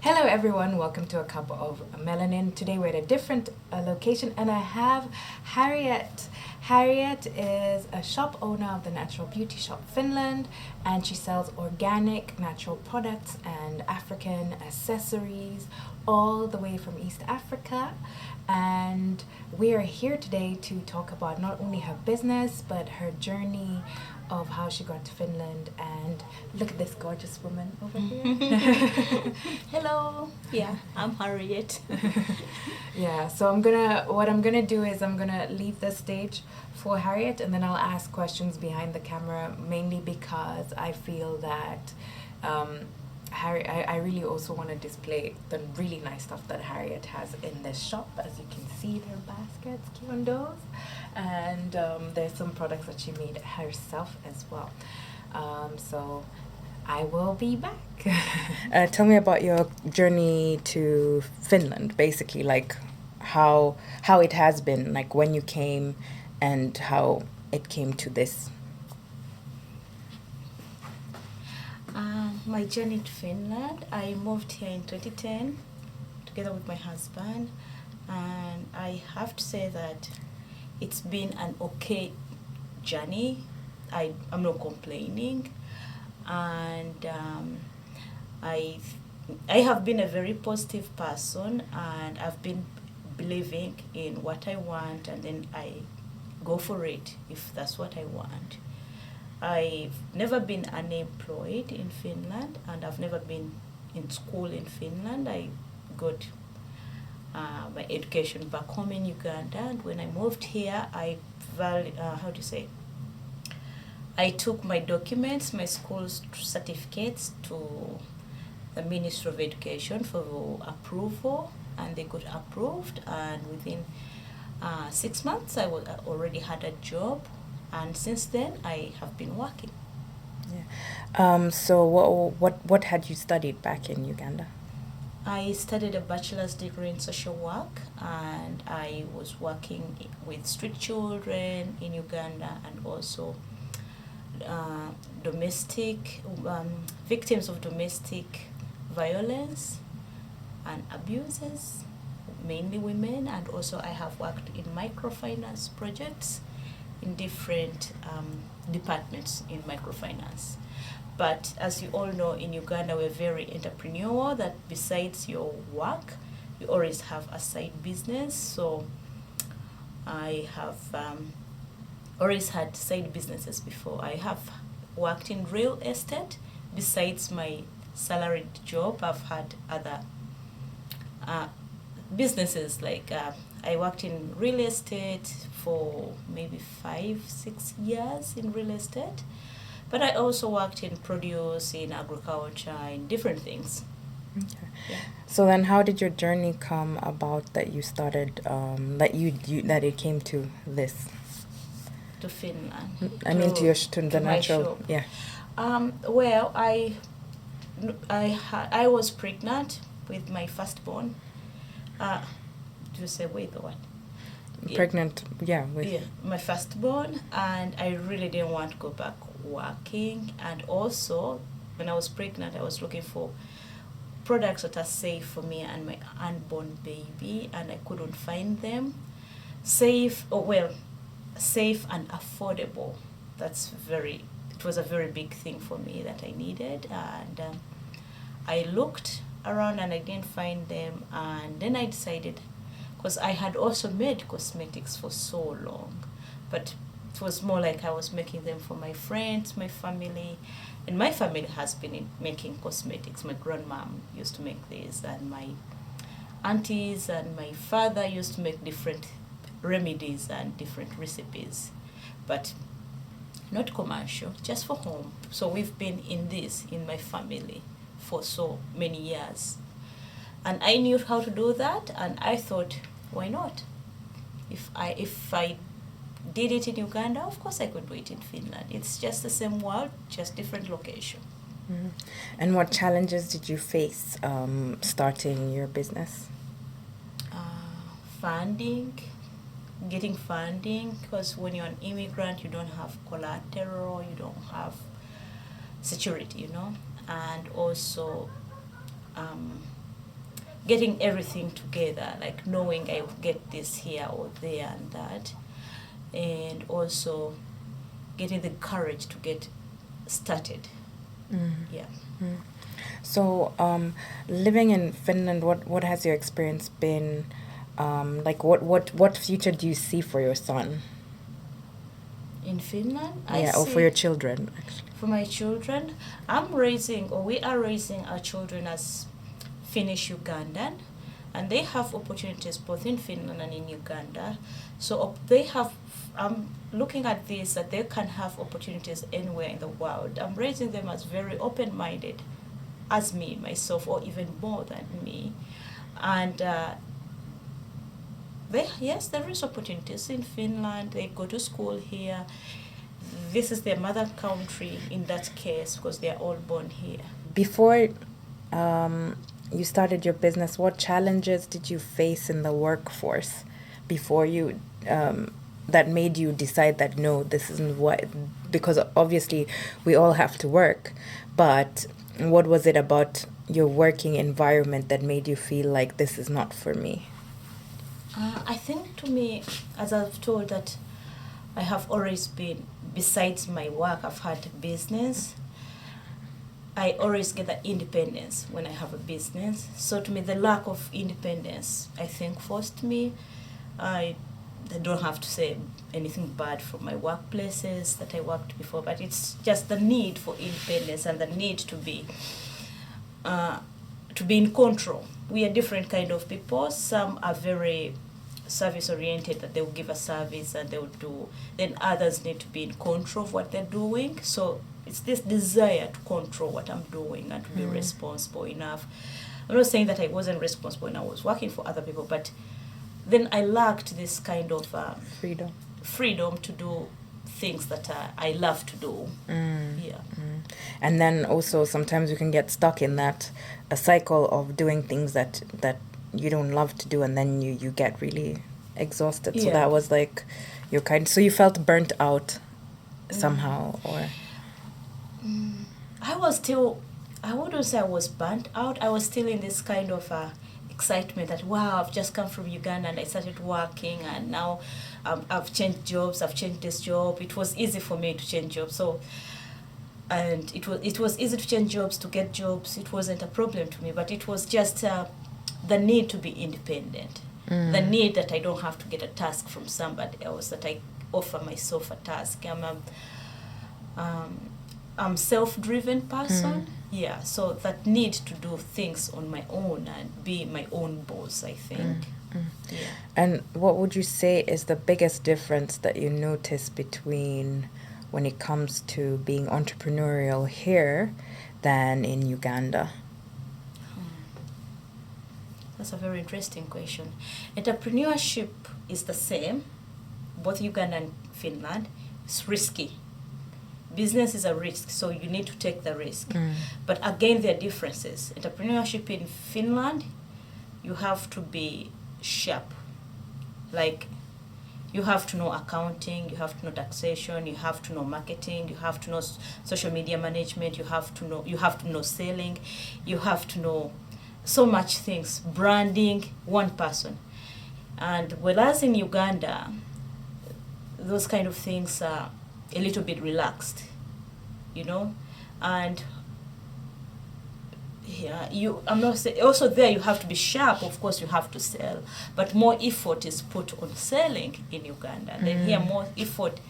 Hello everyone, welcome to a cup of Melanin. Today we're at a different location and I have Harriet. Harriet is a shop owner of the Natural Beauty Shop Finland, and she sells organic natural products and African accessories all the way from East Africa. And we are here today to talk about not only her business but her journey of how she got to Finland. And look at this gorgeous woman over here. Hello. Yeah, I'm Harriet. Yeah, so what I'm gonna do is I'm gonna leave the stage for Harriet, and then I'll ask questions behind the camera, mainly because I feel that I really also want to display the really nice stuff that Harriet has in this shop. As you can see, there are baskets, condos, and there's some products that she made herself as well. So I will be back. Tell me about your journey to Finland, basically, like how it has been, like when you came and how it came to this. My journey to Finland, I moved here in 2010 together with my husband, and I have to say that it's been an okay journey. I'm not complaining, and I have been a very positive person, and I've been believing in what I want, and then I go for it if that's what I want. I've never been unemployed in Finland, and I've never been in school in Finland. I got my education back home in Uganda, and when I moved here, I took my documents, my school certificates to the Ministry of Education for approval, and they got approved, and within 6 months I already had a job, and since then I have been working. Yeah. So what had you studied back in Uganda? I studied a bachelor's degree in social work, and I was working with street children in Uganda, and also domestic victims of domestic violence and abuses, mainly women. And also I have worked in microfinance projects in different departments in microfinance. But as you all know, in Uganda we're very entrepreneurial, that besides your work you always have a side business. So I have always had side businesses before. I have worked in real estate. Besides my salaried job, I've had other businesses, like I worked in real estate for maybe 5-6 years in real estate, but I also worked in produce, in agriculture, in different things. Okay. Yeah. So then, how did your journey come about that you started that it came to this? To Finland. I mean, to the my natural. shop. Yeah. Well, I was pregnant with my firstborn. Do you say with or what? Pregnant, yeah. Yeah, my firstborn, and I really didn't want to go back working. And also, when I was pregnant, I was looking for products that are safe for me and my unborn baby, and I couldn't find them. Safe and affordable. It was a very big thing for me that I needed, and I looked around and I didn't find them, and then I decided, because I had also made cosmetics for so long, but it was more like I was making them for my friends, my family, and my family has been making cosmetics. My grandmom used to make these, and my aunties and my father used to make different remedies and different recipes, but not commercial, just for home. So we've been in this in my family for so many years, and I knew how to do that, and I thought, why not? If I did it in Uganda, of course I could do it in Finland. It's just the same world, just different location. Mm-hmm. And what challenges did you face starting your business? Getting funding, because when you're an immigrant, you don't have collateral, you don't have security, and also getting everything together, like knowing I get this here or there and that, and also getting the courage to get started. Yeah. So, living in Finland, what has your experience been? Like, what future do you see for your son? In Finland, Or for your children, actually. For my children, we are raising our children as Finnish Ugandan, and they have opportunities both in Finland and in Uganda. So I'm looking at this, that they can have opportunities anywhere in the world. I'm raising them as very open-minded, as me, myself, or even more than me. And there is opportunities in Finland. They go to school here. This is their mother country in that case, because they are all born here. Before you started your business, what challenges did you face in the workforce before you that made you decide that no, this isn't what? Because obviously we all have to work, but what was it about your working environment that made you feel like this is not for me? I think, to me, as I've told, that I have always been, besides my work, I've had business. I always get the independence when I have a business. So to me, the lack of independence, I think, forced me. I don't have to say anything bad from my workplaces that I worked before, but it's just the need for independence and the need to be in control. We are different kind of people. Some are very service oriented, that they will give a service and they will do. Then others need to be in control of what they're doing. So it's this desire to control what I'm doing and to be responsible enough. I'm not saying that I wasn't responsible when I was working for other people, but then I lacked this kind of freedom to do things that I love to do. Yeah. And then also sometimes you can get stuck in a cycle of doing things that you don't love to do, and then you get really exhausted. So that was like your so you felt burnt out somehow, or? I wouldn't say I was burnt out. I was still in this kind of excitement that, wow, I've just come from Uganda and I started working, and now I've changed jobs, I've changed this job. It was easy for me to change jobs. So, and it was easy to change jobs, to get jobs. It wasn't a problem to me, but it was just the need to be independent. The need that I don't have to get a task from somebody else, that I offer myself a task. I'm self-driven person. Yeah, so that need to do things on my own and be my own boss, I think. Yeah. And what would you say is the biggest difference that you notice between when it comes to being entrepreneurial here than in Uganda? That's a very interesting question. Entrepreneurship is the same, both Uganda and Finland. It's risky. Business is a risk, so you need to take the risk. But again, there are differences. Entrepreneurship in Finland, you have to be sharp. Like, you have to know accounting, you have to know taxation, you have to know marketing, you have to know social media management, you have to know selling, you have to know so much things, branding, one person. And whereas in Uganda, those kind of things are a little bit relaxed, and I'm not saying, also there you have to be sharp, of course you have to sell, but more effort is put on selling in Uganda. Then here more effort,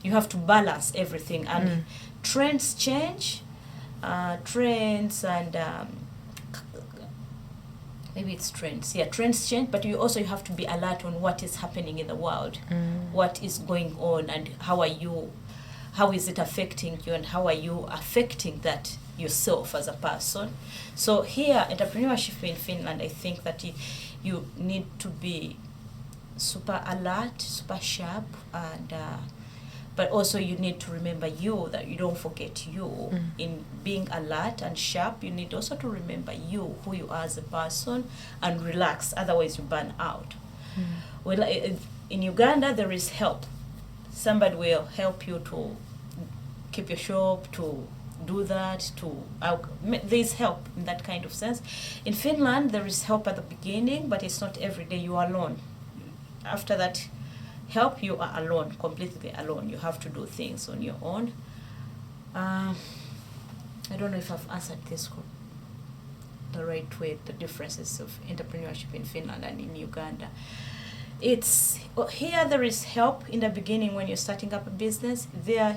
you have to balance everything, and trends change, trends and maybe it's trends. Yeah, trends change, but you have to be alert on what is happening in the world, what is going on, and how is it affecting you, and how are you affecting that yourself as a person. So here, entrepreneurship in Finland, I think that you need to be super alert, super sharp, and but also you need to remember that you don't forget you. In being alert and sharp, you need also to remember who you are as a person, and relax, otherwise you burn out. Well, in Uganda there is help. Somebody will help you to keep your shop, to do that, there's help in that kind of sense. In Finland, there is help at the beginning, but it's not every day. You are alone. After that help, you are alone, completely alone. You have to do things on your own. I don't know if I've answered this the right way, the differences of entrepreneurship in Finland and in Uganda. Here there is help in the beginning when you're starting up a business. There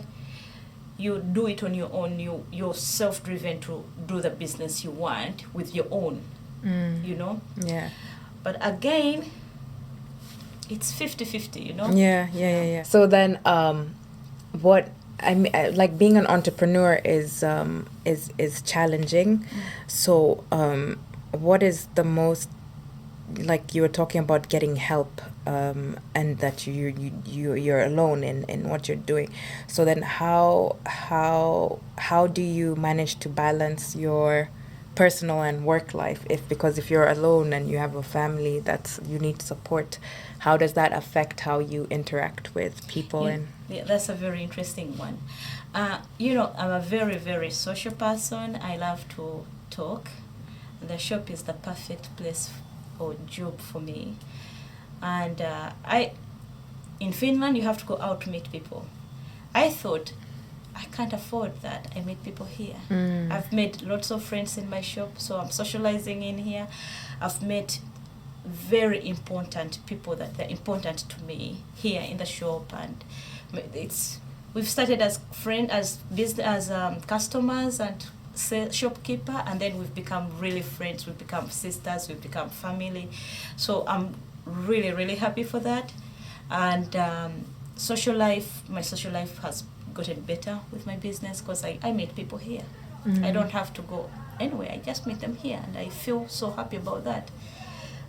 you do it on your own. You're self-driven to do the business you want with your own, you know? Yeah. But again, it's 50-50, you know? Yeah. So then, what I mean, like being an entrepreneur is challenging. So, what is the most, like you were talking about getting help, and that you're alone in what you're doing. So then, how do you manage to balance your personal and work life? Because if you're alone and you have a family that you need support, how does that affect how you interact with people? Yeah, that's a very interesting one. You know, I'm a very, very social person. I love to talk. The shop is the perfect place or job for me. And in Finland, you have to go out to meet people. I thought, I can't afford that. I meet people here. I've made lots of friends in my shop, so I'm socializing in here. I've met very important people that they're important to me here in the shop, and we've started as customers and shopkeeper, and then we've become really friends. We've become sisters. We've become family. So I'm really, really happy for that. And my social life has gotten better with my business because I meet people here. I don't have to go anywhere. I just meet them here, and I feel so happy about that.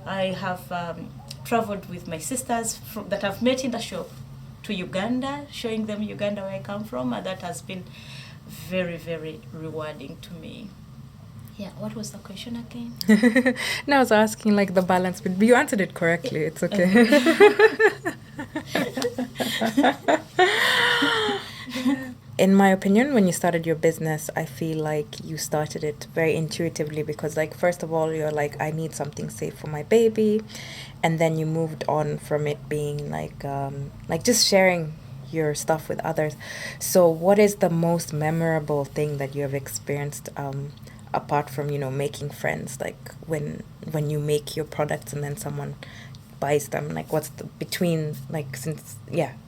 I have traveled with my sisters that I've met in the shop to Uganda, showing them Uganda where I come from, and that has been very, very rewarding to me. Yeah, what was the question again? No, I was asking like the balance, but you answered it correctly. It's okay. In my opinion, when you started your business, I feel like you started it very intuitively because, like, first of all, you're like, I need something safe for my baby. And then you moved on from it being like just sharing your stuff with others. So what is the most memorable thing that you have experienced, apart from, you know, making friends, like when you make your products and then someone buys them? Like, what's the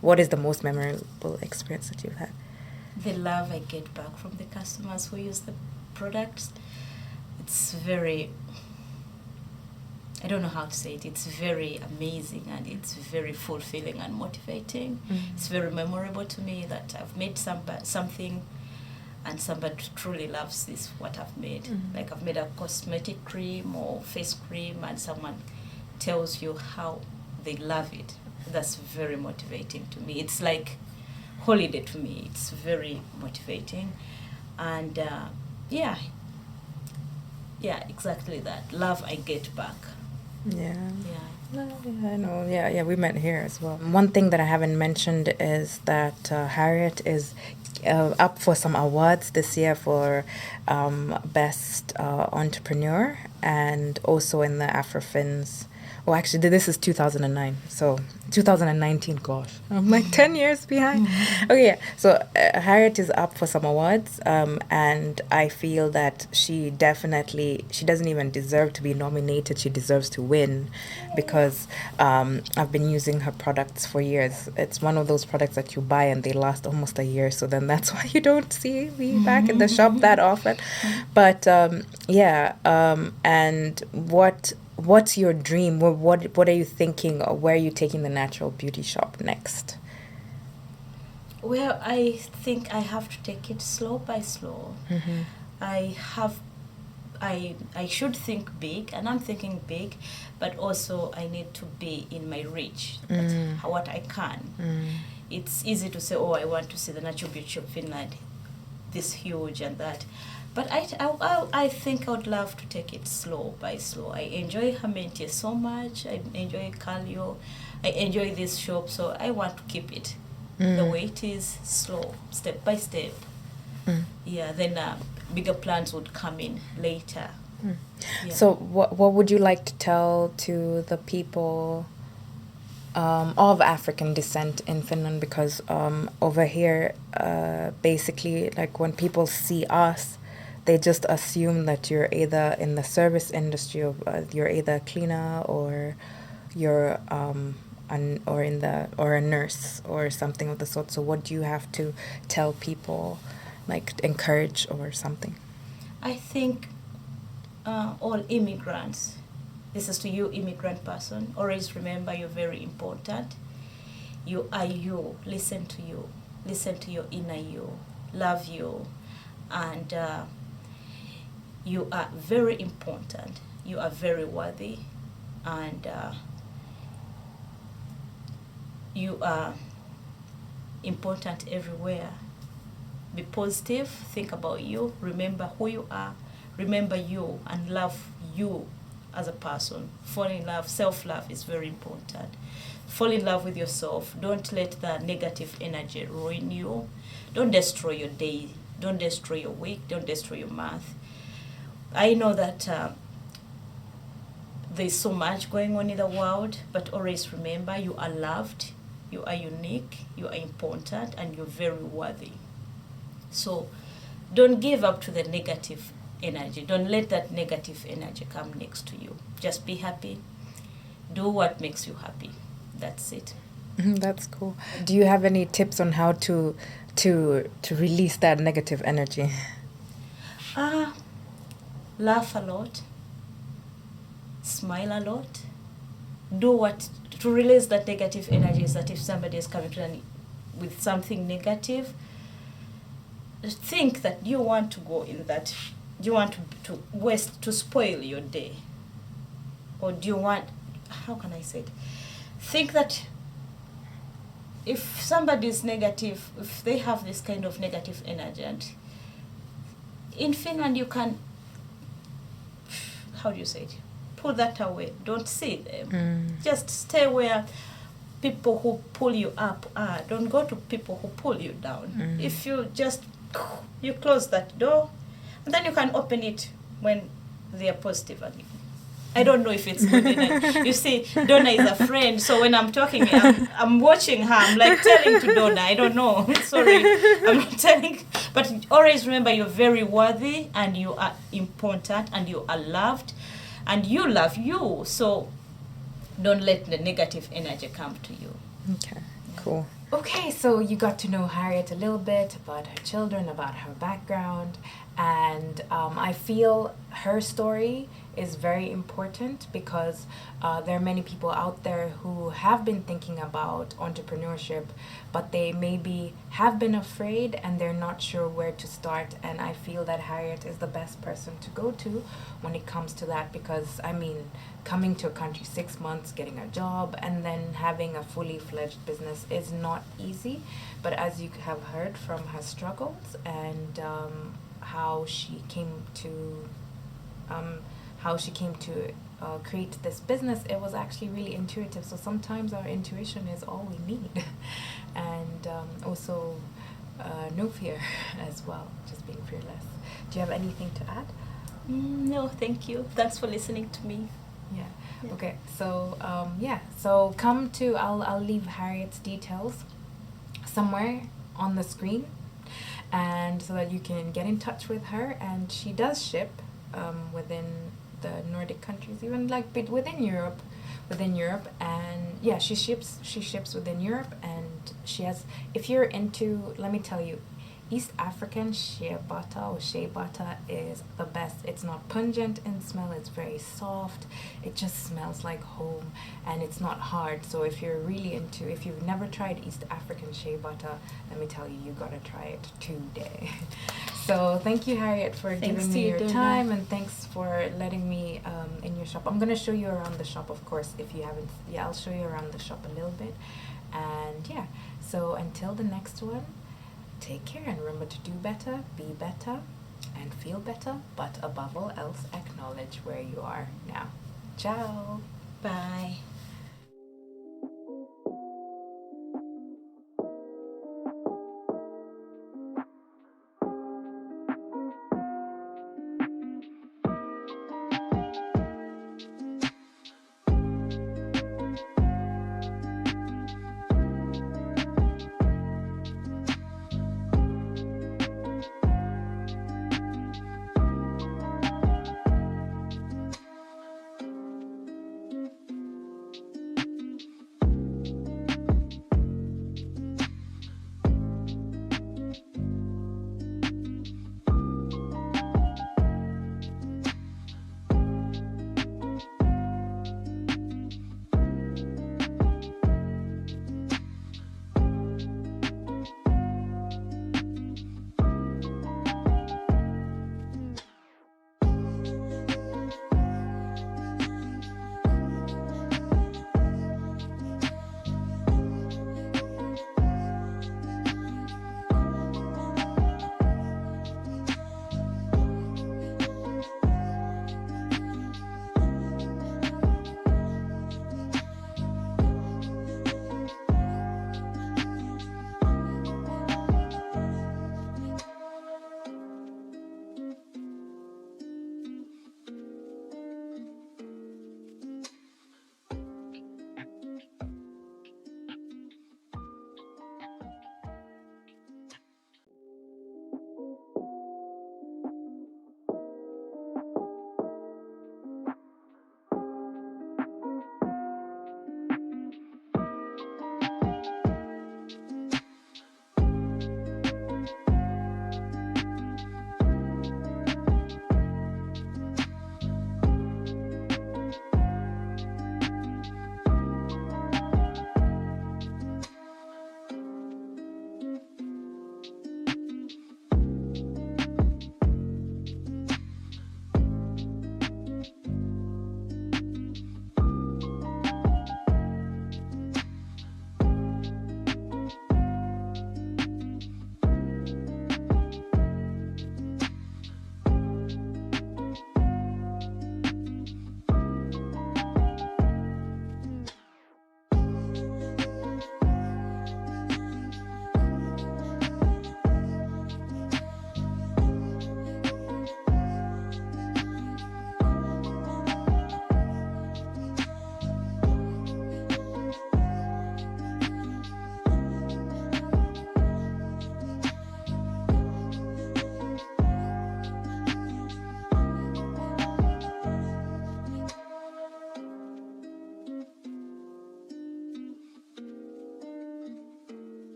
what is the most memorable experience that you've had? The love I get back from the customers who use the products, it's very, I don't know how to say it, it's very amazing and it's very fulfilling and motivating. It's very memorable to me that I've made something and somebody truly loves what I've made. Like I've made a cosmetic cream or face cream and someone tells you how they love it. That's very motivating to me. It's like holiday to me. It's very motivating. And yeah, exactly that. Love I get back. Yeah, I know. Yeah, we met here as well. One thing that I haven't mentioned is that Harriet is up for some awards this year for Best Entrepreneur, and also in the AfroFins. Oh, actually, this is 2009. So 2019, gosh. I'm like 10 years behind. Okay, yeah. So Harriet is up for some awards, and I feel that she doesn't even deserve to be nominated. She deserves to win because I've been using her products for years. It's one of those products that you buy and they last almost a year. So then that's why you don't see me back in the shop that often. But and what's your dream? What are you thinking? Or where are you taking the natural beauty shop next? Well, I think I have to take it slow by slow. I should think big, and I'm thinking big, but also I need to be in my reach. That's what I can. It's easy to say, oh, I want to see the natural beauty shop Finland, this huge and that. But I think I would love to take it slow by slow. I enjoy Harriet so much. I enjoy Kallio. I enjoy this shop, so I want to keep it the way it is, slow, step by step. Yeah, then bigger plans would come in later. Yeah. So what would you like to tell to the people of African descent in Finland? Because over here, basically, like when people see us, they just assume that you're either in the service industry, or you're either a cleaner, or you're or a nurse or something of the sort. So what do you have to tell people, like encourage or something? I think all immigrants, this is to you, immigrant person, always remember you're very important. You are you. Listen to you. Listen to your inner you. Love you. And you are very important. You are very worthy. And you are important everywhere. Be positive. Think about you. Remember who you are. Remember you and love you as a person. Fall in love. Self-love is very important. Fall in love with yourself. Don't let the negative energy ruin you. Don't destroy your day. Don't destroy your week. Don't destroy your month. I know that there's so much going on in the world, but always remember you are loved, you are unique, you are important, and you're very worthy. So don't give up to the negative energy. Don't let that negative energy come next to you. Just be happy. Do what makes you happy. That's it. That's cool. Do you have any tips on how to release that negative energy? Laugh a lot. Smile a lot. Do what to release that negative energy is that if somebody is coming to with something negative, think that you want to go in that, do you want to waste, to spoil your day? Or do you want, how can I say it? Think that if somebody is negative, if they have this kind of negative energy, and in Finland you can, how do you say it? Put that away. Don't see them. Just stay where people who pull you up are. Don't go to people who pull you down. If you just, you close that door, and then you can open it when they are positive again. I don't know if it's good enough. You see, Donna is a friend, so when I'm talking, I'm watching her. I'm like telling to Donna. I don't know. Sorry, I'm not telling. But always remember, you're very worthy, and you are important, and you are loved, and you love you. So don't let the negative energy come to you. Okay, cool. Okay, so you got to know Harriet a little bit, about her children, about her background, and I feel her story is very important because there are many people out there who have been thinking about entrepreneurship, but they maybe have been afraid and they're not sure where to start. And I feel that Harriet is the best person to go to when it comes to that, because I mean, coming to a country 6 months, getting a job, and then having a fully fledged business is not easy. But as you have heard from her struggles and how she came to create this business, it was actually really intuitive. So sometimes our intuition is all we need. And also no fear as well, just being fearless. Do you have anything to add? No, thank you. Thanks for listening to me. Yeah. Okay. So so come to, I'll leave Harriet's details somewhere on the screen, and so that you can get in touch with her. And she does ship within the Nordic countries, even like within Europe, and yeah, she ships within Europe. And she has, if you're into, let me tell you, East African shea butter is the best. It's not pungent in smell, it's very soft, it just smells like home, and it's not hard. So if you're really into, if you've never tried East African shea butter, let me tell you, you gotta try it today. So thank you, Harriet, for giving me your time, and thanks for letting me in your shop. I'm gonna show you around the shop, of course, if you haven't. Yeah, I'll show you around the shop a little bit. And yeah, so until the next one, take care, and remember to do better, be better, and feel better, but above all else, acknowledge where you are now. Ciao. Bye.